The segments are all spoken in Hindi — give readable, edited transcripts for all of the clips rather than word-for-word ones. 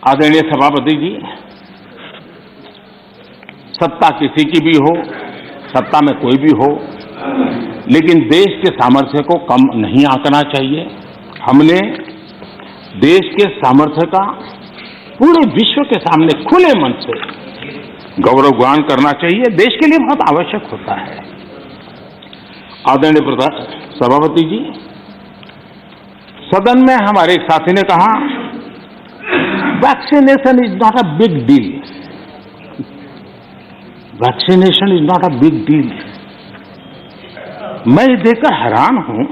आदरणीय सभापति जी, सत्ता किसी की भी हो, सत्ता में कोई भी हो, लेकिन देश के सामर्थ्य को कम नहीं आंकना चाहिए। हमने देश के सामर्थ्य का पूरे विश्व के सामने खुले मन से गौरवगान करना चाहिए, देश के लिए बहुत आवश्यक होता है। आदरणीय सभापति जी, सदन में हमारे एक साथी ने कहा, vaccination is not a big deal. Vaccination is not a big deal. मैं देखकर हैरान हूं,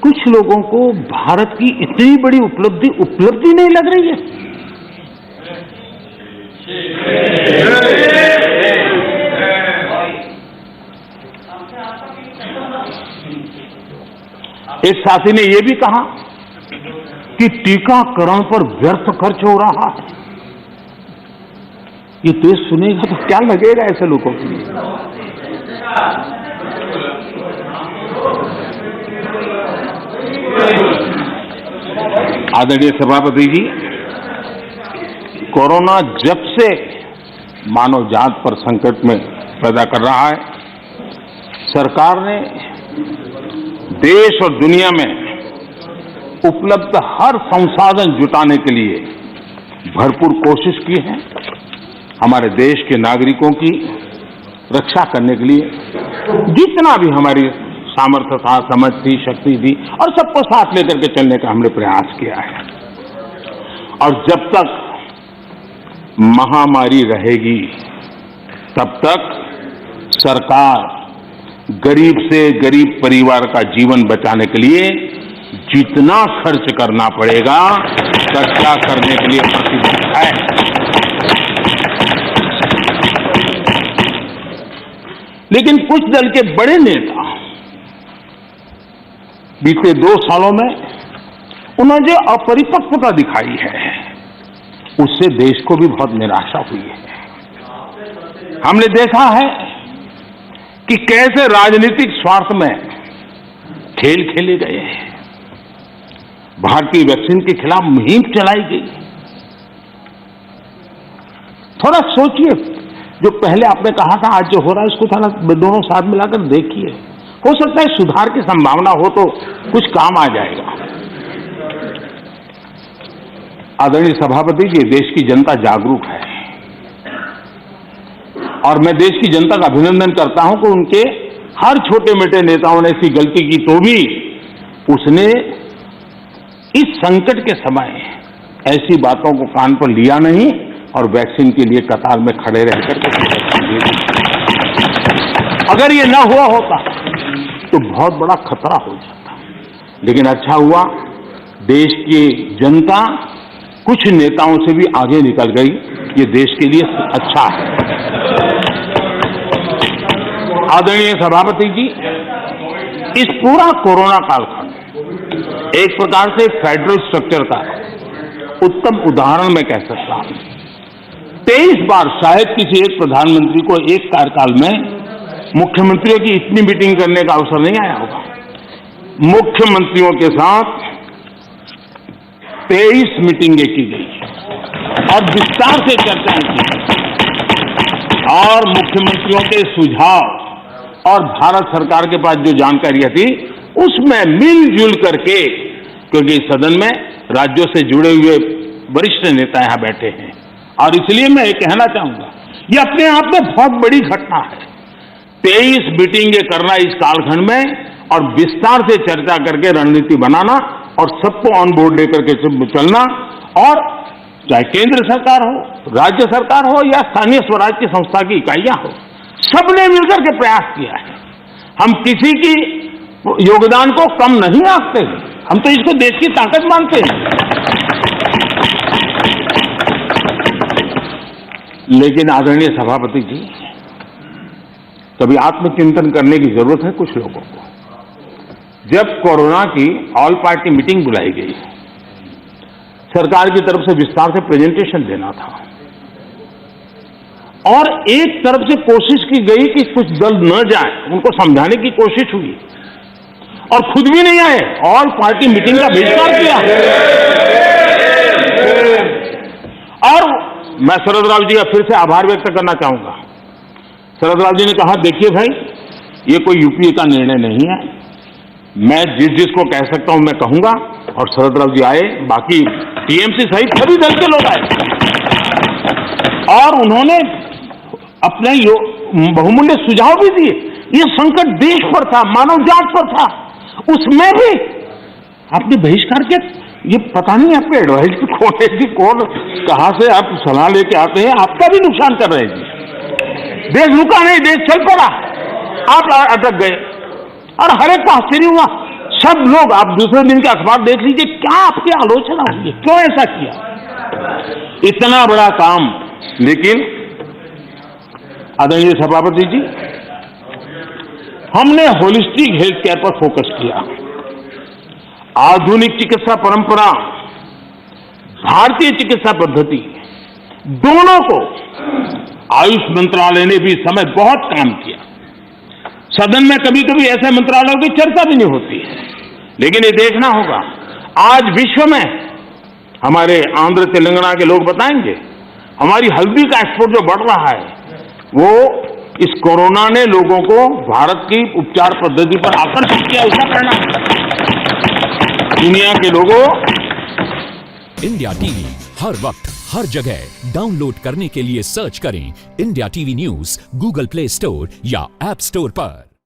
कुछ लोगों को भारत की इतनी बड़ी उपलब्धि नहीं लग रही है। एक साथी ने यह भी कहा कि टीकाकरण पर व्यर्थ खर्च हो रहा है। ये देश सुनेगा तो क्या लगेगा ऐसे लोगों को? आदरणीय सभापति जी, कोरोना जब से मानव जात पर संकट में पैदा कर रहा है, सरकार ने देश और दुनिया में उपलब्ध हर संसाधन जुटाने के लिए भरपूर कोशिश की है। हमारे देश के नागरिकों की रक्षा करने के लिए जितना भी हमारी सामर्थ्य था, समझ थी, शक्ति थी, और सबको साथ लेकर के चलने का हमने प्रयास किया है। और जब तक महामारी रहेगी, तब तक सरकार गरीब से गरीब परिवार का जीवन बचाने के लिए जितना खर्च करना पड़ेगा, चर्चा करने के लिए प्रतिबद्ध है। लेकिन कुछ दल के बड़े नेता बीते 2 सालों में उन्होंने जो अपरिपक्वता दिखाई है, उससे देश को भी बहुत निराशा हुई है। हमने देखा है कि कैसे राजनीतिक स्वार्थ में खेल खेले गए हैं। भारतीय वैक्सीन के खिलाफ मुहिम चलाई गई। थोड़ा सोचिए, जो पहले आपने कहा था, आज जो हो रहा है, इसको थोड़ा दोनों साथ मिलाकर देखिए। हो सकता है सुधार की संभावना हो तो कुछ काम आ जाएगा। आदरणीय सभापति जी, देश की जनता जागरूक है और मैं देश की जनता का अभिनंदन करता हूं कि उनके हर छोटे मोटे नेताओं ने ऐसी गलती की तो भी उसने इस संकट के समय ऐसी बातों को कान पर लिया नहीं और वैक्सीन के लिए कतार में खड़े रहकर अगर ये न हुआ होता तो बहुत बड़ा खतरा हो जाता। लेकिन अच्छा हुआ, देश की जनता कुछ नेताओं से भी आगे निकल गई। ये देश के लिए अच्छा है। आदरणीय सभापति जी, इस पूरा कोरोना कालखंड एक प्रकार से फेडरल स्ट्रक्चर का उत्तम उदाहरण मैं कह सकता हूं। 23 बार शायद किसी एक प्रधानमंत्री को एक कार्यकाल में मुख्यमंत्रियों की इतनी मीटिंग करने का अवसर नहीं आया होगा। मुख्यमंत्रियों के साथ 23 मीटिंगें की गई और विस्तार से चर्चाएं की और मुख्यमंत्रियों के सुझाव और भारत सरकार के पास जो जानकारियां थी, उसमें मिलजुल करके, क्योंकि सदन में राज्यों से जुड़े हुए वरिष्ठ नेता यहां बैठे हैं, और इसलिए मैं ये कहना चाहूंगा, ये अपने आप में बहुत बड़ी घटना है। 23 मीटिंगें करना इस कालखंड में और विस्तार से चर्चा करके रणनीति बनाना और सबको ऑन बोर्ड लेकर के चलना, और चाहे केंद्र सरकार हो, राज्य सरकार हो या स्थानीय स्वराज की संस्था की इकाइयां हो, सबने मिलकर के प्रयास किया है। हम किसी की योगदान को कम नहीं आंकते, हम तो इसको देश की ताकत मानते हैं। लेकिन आदरणीय सभापति जी, कभी आत्मचिंतन करने की जरूरत है कुछ लोगों को। जब कोरोना की ऑल पार्टी मीटिंग बुलाई गई, सरकार की तरफ से विस्तार से प्रेजेंटेशन देना था और एक तरफ से कोशिश की गई कि कुछ दल न जाए, उनको समझाने की कोशिश हुई और खुद भी नहीं आए, ऑल पार्टी मीटिंग का बहिष्कार किया। मैं शरद राव जी का फिर से आभार व्यक्त करना चाहूंगा। शरद राव जी ने कहा, देखिए भाई, ये कोई यूपीए का निर्णय नहीं है, मैं जिसको कह सकता हूं मैं कहूंगा। और शरद राव जी आए, बाकी टीएमसी सहित सभी दल के लोग आए और उन्होंने अपने बहुमूल्य सुझाव भी दिए। ये संकट देश पर था, मानव जात पर था, उसमें भी आपने बहिष्कार किया। ये पता नहीं आपके एडवाइजरी कौन है जी, कौन कहां से आप सलाह लेके आते हैं, आपका भी नुकसान कर रहे हैं जी। देश रुका नहीं, देश चल पड़ा, आप अटक गए। और हर एक को आश्चर्य हुआ, सब लोग, आप दूसरे दिन के अखबार देख लीजिए, क्या आपकी आलोचना हुई है, क्यों ऐसा किया, इतना बड़ा काम। लेकिन आदरणीय सभापति जी, हमने होलिस्टिक हेल्थ केयर पर फोकस किया। आधुनिक चिकित्सा परंपरा, भारतीय चिकित्सा पद्धति, दोनों को आयुष मंत्रालय ने भी समय बहुत काम किया। सदन में कभी कभी ऐसे मंत्रालयों की चर्चा भी नहीं होती है, लेकिन ये देखना होगा, आज विश्व में हमारे आंध्र तेलंगाना के लोग बताएंगे, हमारी हल्दी का एक्सपोर्ट जो बढ़ रहा है, वो इस कोरोना ने लोगों को भारत की उपचार पद्धति पर आकर्षित किया, उसका परिणाम। दुनिया के लोगों, इंडिया टीवी हर वक्त हर जगह डाउनलोड करने के लिए सर्च करें India TV news Google play store या ऐप स्टोर पर।